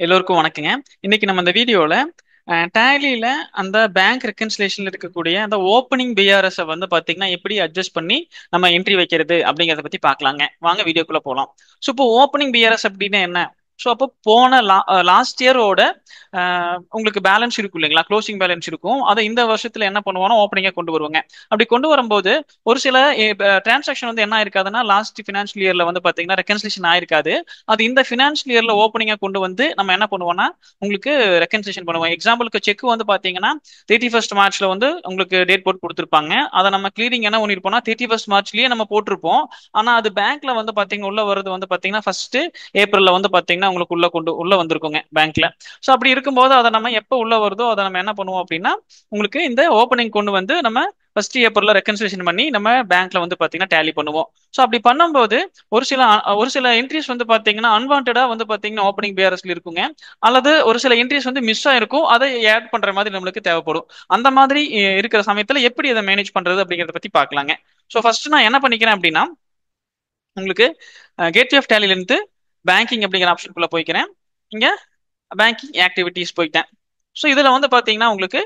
எல்லோருக்கும் வணக்கங்க. இன்னைக்கு நம்ம இந்த வீடியோல டேலியில அந்த பேங்க் ரெக்கன்சிலேஷன்ல இருக்கக்கூடிய அந்த ஓப்பனிங் பிஆர்எஸ் வந்து பாத்தீங்கன்னா எப்படி அட்ஜஸ்ட் பண்ணி நம்ம என்ட்ரி வைக்கிறது அப்படிங்கறத பத்தி பார்க்கலாங்க. வாங்க வீடியோக்குள்ள போலாம். ஸோ இப்போ ஓப்பனிங் பிஆர்எஸ் அப்படின்னா என்ன? ஸோ அப்போ போன லாஸ்ட் இயரோட உங்களுக்கு பேலன்ஸ் இருக்கும் இல்லைங்களா, க்ளோசிங் பேலன்ஸ் இருக்கும். அதை இந்த வருஷத்துல என்ன பண்ணுவோம்னா ஓப்பனிங்கா கொண்டு வருவாங்க. அப்படி கொண்டு வரும்போது ஒரு சில டிரான்சாக்ஷன் வந்து என்ன ஆயிருக்காதுன்னா லாஸ்ட் ஃபினான்ஷியல் இயர்ல வந்து பாத்தீங்கன்னா ரெக்கன்சிலேஷன் ஆயிருக்காது. அது இந்த ஃபினான்ஷியல் இயர்ல ஓப்பனிங்கா கொண்டு வந்து நம்ம என்ன பண்ணுவோம்னா உங்களுக்கு ரெக்கன்சிலேஷன் பண்ணுவோம். எக்ஸாம்பிளுக்கு செக் வந்து பாத்தீங்கன்னா 31st மார்ச்ல வந்து உங்களுக்கு டேட் போட்டு கொடுத்துருப்பாங்க. அதை நம்ம கிளீரிங் என்ன பண்ணிருப்போம்னா 31st மார்ச்லயே நம்ம போட்டிருப்போம். ஆனா அது பேங்க்ல வந்து பாத்தீங்கன்னா உள்ள வருது வந்து பாத்தீங்கன்னா ஃபர்ஸ்ட் ஏப்ரல்ல வந்து பாத்தீங்கன்னா உங்களுக்கு உள்ள வந்திருக்குங்க பேங்க்ல. ஸோ அப்படி இருக்கும்போது அதை நம்ம எப்போ உள்ள வருதோ அதை நம்ம என்ன பண்ணுவோம் அப்படின்னா உங்களுக்கு இந்த ஓப்பனிங் கொண்டு வந்து நம்ம ஃபர்ஸ்ட் ஏப்ரல்ல ரெக்கன்சிலேஷன் பண்ணி நம்ம பேங்க்ல வந்து பாத்தீங்கன்னா டேலி பண்ணுவோம். ஸோ அப்படி பண்ணும்போது ஒரு சில என்ட்ரிஸ் வந்து பாத்தீங்கன்னா அன்வான்டா வந்து பாத்தீங்கன்னா ஓப்பனிங் பிஆர்எஸ்ல இருக்குங்க. அல்லது ஒரு சில என்ட்ரிஸ் வந்து மிஸ் ஆயிருக்கும், அதை ஆட் பண்ற மாதிரி நம்மளுக்கு தேவைப்படும். அந்த மாதிரி இருக்கிற சமயத்துல எப்படி அதை மேனேஜ் பண்றது அப்படிங்கறத பத்தி பார்க்கலாங்க. ஸோ ஃபர்ஸ்ட் நான் என்ன பண்ணிக்கிறேன் அப்படின்னா உங்களுக்கு கேட்வே ஆஃப் டேலில இருந்து பேங்கிங் அப்படிங்கிற ஆப்ஷனுக்குள்ள போய்க்கிறேன். இங்க பேங்கிங் ஆக்டிவிட்டிஸ் போயிட்டேன். ஸோ இதுல வந்து பாத்தீங்கன்னா உங்களுக்கு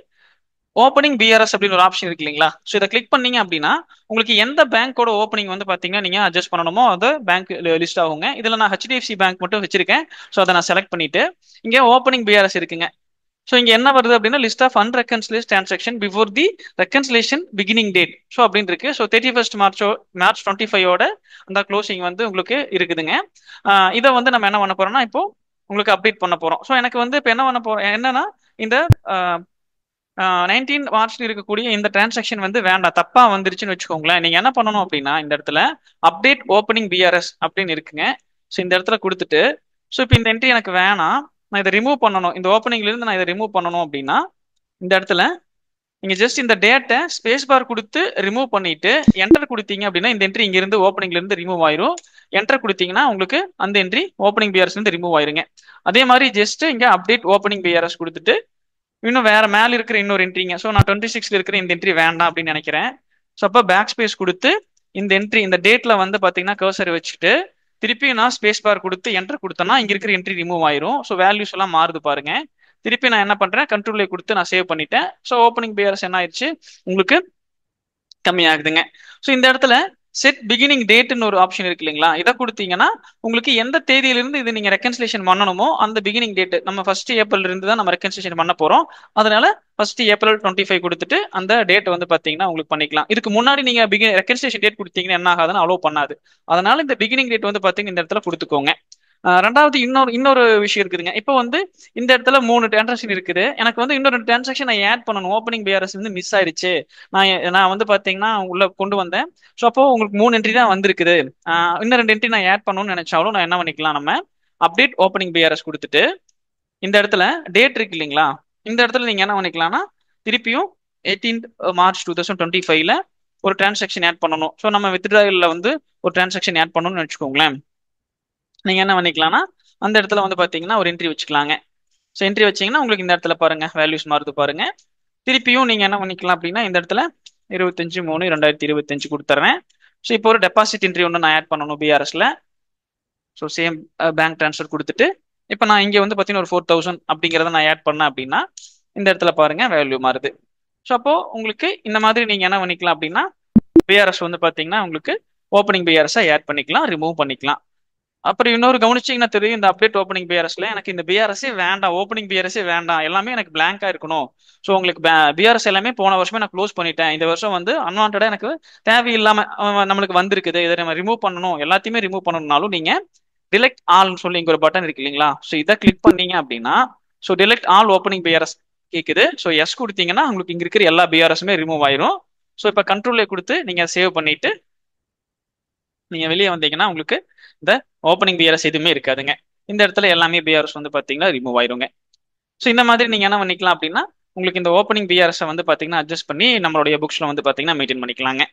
ஓப்பனிங் பிஆர்எஸ் அப்படின்னு ஒரு ஆப்ஷன் இருக்கு இல்லைங்களா. ஸோ இதை கிளிக் பண்ணீங்க அப்படின்னா உங்களுக்கு எந்த பேங்கோட ஓப்பனிங் வந்து பாத்தீங்கன்னா நீங்க அட்ஜஸ்ட் பண்ணணுமோ அது பேங்க் லிஸ்ட் ஆகுங்க. இதுல நான் ஹெச்டிஎஃப்சி பேங்க் மட்டும் வச்சிருக்கேன். ஸோ அதை நான் செலக்ட் பண்ணிட்டு இங்க ஓப்பனிங் பிஆர்எஸ் இருக்குங்க. ஸோ இங்க என்ன வருது அப்படின்னா list of unreconciliation transaction before the reconciliation beginning date. So அப்படின்னு இருக்கு. ஸோ 31st மார்ச் 25 அந்த க்ளோசிங் வந்து உங்களுக்கு இருக்குதுங்க. இதை வந்து நம்ம என்ன பண்ண போறோம்னா இப்போ உங்களுக்கு அப்டேட் பண்ண போறோம். ஸோ எனக்கு வந்து இப்போ என்ன பண்ண போறோம் என்னன்னா இந்த 19 மார்ச்ல இருக்கக்கூடிய இந்த டிரான்சாக்ஷன் வந்து வேண்டாம், தப்பா வந்துருச்சுன்னு வச்சுக்கோங்களேன். நீங்க என்ன பண்ணணும் அப்படின்னா இந்த இடத்துல அப்டேட் ஓப்பனிங் பிஆர்எஸ் அப்படின்னு இருக்குங்க. ஸோ இந்த இடத்துல கொடுத்துட்டு ஸோ இப்போ இந்த என்ட்ரி எனக்கு வேணாம், நான் இதை ரிமூவ் பண்ணணும், இந்த ஓப்பனிங்ல இருந்து நான் இதை ரிமூவ் பண்ணணும் அப்படின்னா இந்த இடத்துல நீங்க ஜஸ்ட் இந்த டேட்டை ஸ்பேஸ் பார் கொடுத்து ரிமூவ் பண்ணிட்டு என்டர் கொடுத்தீங்க அப்படின்னா இந்த என்ட்ரி இங்க இருந்து ஓப்பனிங்ல இருந்து ரிமூவ் ஆயிரும். என்டர் கொடுத்தீங்கன்னா உங்களுக்கு அந்த என்ட்ரி ஓப்பனிங் பிஆர்எஸ் இருந்து ரிமூவ் ஆயிருங்க. அதே மாதிரி ஜஸ்ட் இங்க அப்டேட் ஓப்பனிங் பிஆர்எஸ் கொடுத்துட்டு இன்னும் வேற மேல இருக்கிற இன்னொரு என்ட்ரிங்க. ஸோ நான் 26ல இருக்கிற இந்த என்ட்ரி வேண்டாம் அப்படின்னு நினைக்கிறேன். ஸோ அப்போ பேக் ஸ்பேஸ் கொடுத்து இந்த என்ட்ரி இந்த டேட்ல வந்து பாத்தீங்கன்னா கர்சர் வச்சுட்டு திருப்பி நான் ஸ்பேஸ் பார் கொடுத்து என்டர் கொடுத்தேன்னா இங்க இருக்கிற என்ட்ரி ரிமூவ் ஆயிரும். ஸோ வேல்யூஸ் எல்லாம் மாறுது பாருங்க. திருப்பி நான் என்ன பண்றேன் கண்ட்ரோல் கொடுத்து நான் சேவ் பண்ணிட்டேன். ஸோ ஓப்பனிங் பிஆர்எஸ் என்ன ஆயிடுச்சு உங்களுக்கு கம்மியாகுதுங்க. ஸோ இந்த இடத்துல செட் பிகினிங் டேட்னு ஒரு ஆப்ஷன் இருக்கு இல்லைங்களா, இதை கொடுத்தீங்கன்னா உங்களுக்கு எந்த தேதியிலிருந்து இது நீங்க ரெக்கன்சிலேஷன் பண்ணணுமோ அந்த பிகினிங் டேட் நம்ம ஃபர்ஸ்ட் ஏப்ரல் இருந்து தான் நம்ம ரெக்கன்சிலேஷன் பண்ண போறோம். அதனால ஃபர்ஸ்ட் ஏப்ரல் 25 கொடுத்துட்டு அந்த டேட் வந்து பாத்தீங்கன்னா உங்களுக்கு பண்ணிக்கலாம். இதுக்கு முன்னாடி நீங்க ரெக்கன்சிலேஷன் டேட் கொடுத்தீங்கன்னா என்ன ஆகாதுன்னு அலோவ் பண்ணாது. அதனால இந்த பிகினிங் டேட் வந்து பாத்தீங்கன்னா இந்த இடத்துல கொடுத்துக்கோங்க. ரெண்டாவது இன்னொரு விஷயம் இருக்குதுங்க. இப்போ வந்து இந்த இடத்துல 3 டிரான்சாக்ஷன் இருக்குது. எனக்கு வந்து இன்னொரு 2 டிரான்சாக்ஷன் நான் ஆட் பண்ணணும், ஓப்பனிங் பிஆர்எஸ் வந்து மிஸ் ஆயிடுச்சு. நான் வந்து பாத்தீங்கன்னா உள்ள கொண்டு வந்தேன். ஸோ அப்போ உங்களுக்கு 3 என்ட்ரி தான் வந்திருக்குது. இன்னும் 2 என்ட்ரி நான் ஆட் பண்ணணும்னு நினைச்சாலும் நான் என்ன பண்ணிக்கலாம், நம்ம அப்டேட் ஓப்பனிங் பிஆர்எஸ் கொடுத்துட்டு இந்த இடத்துல டேட் இருக்கு இல்லைங்களா, இந்த இடத்துல நீங்க என்ன பண்ணிக்கலாம்னா திருப்பியும் 18 மார்ச் 2025ல ஒரு டிரான்சாக்ஷன் ஆட் பண்ணணும். ஸோ நம்ம வித்ட்ராயல்ல வந்து ஒரு டிரான்சாக்ஷன் ஆட் பண்ணணும்னு வச்சுக்கோங்களேன். நீங்க என்ன பண்ணிக்கலாம்னா அந்த இடத்துல வந்து பாத்தீங்கன்னா ஒரு என்ட்ரி வச்சுக்கலாங்க. ஸோ என்ட்ரி வச்சீங்கன்னா உங்களுக்கு இந்த இடத்துல பாருங்க வேல்யூஸ் மாறுது பாருங்க. திருப்பியும் நீங்க என்ன பண்ணிக்கலாம் அப்படின்னா இந்த இடத்துல 25/3/2025 கொடுத்துறேன். ஸோ இப்போ ஒரு டெபாசிட் என்ட்ரி ஒன்று நான் ஆட் பண்ணணும் பிஆர்எஸ்ல. ஸோ சேம் பேங்க் ட்ரான்ஸ்ஃபர் கொடுத்துட்டு இப்போ நான் இங்கே வந்து பார்த்தீங்கன்னா ஒரு 4000 அப்படிங்கிறத நான் ஆட் பண்ணேன் அப்படின்னா இந்த இடத்துல பாருங்க வேல்யூ மாறுது. ஸோ அப்போ உங்களுக்கு இந்த மாதிரி நீங்க என்ன பண்ணிக்கலாம் அப்படின்னா பிஆர்எஸ் வந்து பார்த்தீங்கன்னா உங்களுக்கு ஓப்பனிங் பிஆர்எஸ் ஆட் பண்ணிக்கலாம், ரிமூவ் பண்ணிக்கலாம். அப்புறம் இன்னொரு கவனிச்சிங்கன்னா தெரியும், இந்த அப்டேட் ஓப்பனிங் பிஆர்எஸ்ல எனக்கு இந்த பிஆர்எஸ்ஸே வேண்டாம், ஓப்பனிங் பிஆர்எஸ்ஸே வேண்டாம், எல்லாமே எனக்கு பிளாங்கா இருக்கணும். ஸோ உங்களுக்கு பிஆர்எஸ் எல்லாமே போன வருஷமே நான் க்ளோஸ் பண்ணிட்டேன், இந்த வருஷம் வந்து அன்வான்டா எனக்கு தேவையில்லாம நம்மளுக்கு வந்திருக்குது, இதை நம்ம ரிமூவ் பண்ணணும், எல்லாத்தையுமே ரிமூவ் பண்ணணும்னாலும் நீங்க டிலெக்ட் ஆல்னு சொல்லி இங்க ஒரு பட்டன் இருக்கு இல்லைங்களா. ஸோ இதை கிளிக் பண்ணீங்க அப்படின்னா ஸோ டிலெக்ட் ஆல் ஓப்பனிங் பிஆர்எஸ் கேக்குது. ஸோ எஸ் கொடுத்தீங்கன்னா உங்களுக்கு இங்க இருக்கிற எல்லா பிஆர்எஸுமே ரிமூவ் ஆயிரும். ஸோ இப்போ கண்ட்ரோலே கொடுத்து நீங்க சேவ் பண்ணிட்டு நீங்க வெளியே வந்தீங்கன்னா உங்களுக்கு இந்த ஓப்பனிங் பிஆர்எஸ் எதுவுமே இருக்காதுங்க. இந்த இடத்துல எல்லாமே பிஆர்எஸ் வந்து பாத்தீங்கன்னா ரிமூவ் ஆயிருங்க. ஸோ இந்த மாதிரி நீங்க என்ன பண்ணிக்கலாம் அப்படின்னா உங்களுக்கு இந்த ஓப்பனிங் பிஆர்எஸ் வந்து பாத்தீங்கன்னா அட்ஜஸ்ட் பண்ணி நம்மளுடைய புக்ஸ்ல வந்து பாத்தீங்கன்னா மெயின்டைன் பண்ணிக்கலாங்க.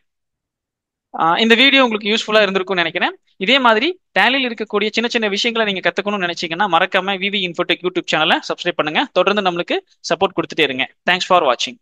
இந்த வீடியோ உங்களுக்கு யூஸ்ஃபுல்லா இருந்திருக்கும்னு நினைக்கிறேன். இதே மாதிரி டேலியில் இருக்கக்கூடிய சின்ன சின்ன விஷயங்களை நீங்க கத்துக்கணும்னு நினைச்சீங்கன்னா மறக்காம விவி இன்ஃபோடெக் யூடியூப் சேனலை சப்ஸ்கிரைப் பண்ணுங்க. தொடர்ந்து நம்மளுக்கு சப்போர்ட் கொடுத்துட்டே இருங்க. தேங்க்ஸ் ஃபார் வாட்சிங்.